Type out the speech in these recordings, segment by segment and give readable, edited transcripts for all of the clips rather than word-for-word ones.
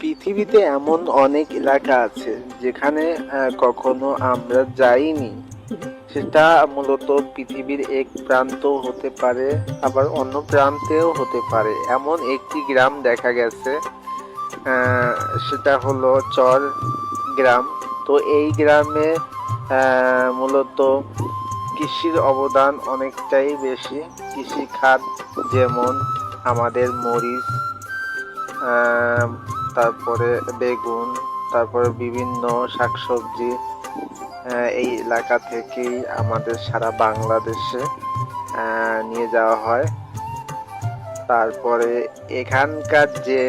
পৃথিবীতে এমন অনেক এলাকা আছে যেখানে কখনো আমরা যাইনি। সেটা মূলত পৃথিবীর এক প্রান্ত হতে পারে, আবার অন্য প্রান্তেও হতে পারে। এমন একটি গ্রাম দেখা গেছে, আহ, সেটা হলো চর গ্রাম। তো এই গ্রামে মূলত কৃষির অবদান অনেকটাই বেশি। কৃষি খাত যেমন আমাদের মরিচ, আহ, তারপরে বেগুন, তারপরে বিভিন্ন শাকসবজি এই এলাকা থেকেই আমাদের সারা বাংলাদেশে নিয়ে যাওয়া হয়। তারপরে এখানকার যে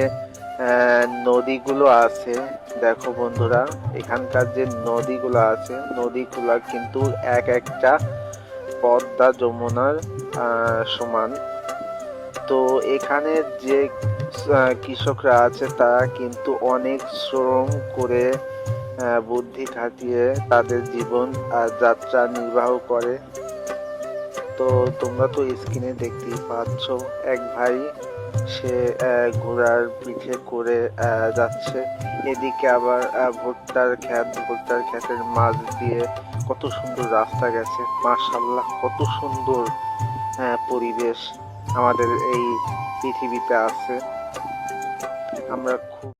নদীগুলো আছে, দেখো বন্ধুরা, এখানকার যে নদীগুলো আছে, নদীগুলো কিন্তু এক একটা পদ্মা যমুনার সমান। তো এখানে যে কৃষকরা আছে তারা কিন্তু অনেক শ্রম করে বুদ্ধি খাটিয়ে তাদের জীবন যাত্রা নির্বাহ করে। তো তোমরা তো স্ক্রিনে দেখতেই পাচ্ছ, এক ভাই সে ঘোড়ার পিঠে করে যাচ্ছে। এদিকে আবার ভুট্টার ক্ষেতের মাঝ দিয়ে কত সুন্দর রাস্তা গেছে। মাশাআল্লাহ, কত সুন্দর পরিবেশ আমাদের এই পৃথিবীতে আছে। আমরা খুব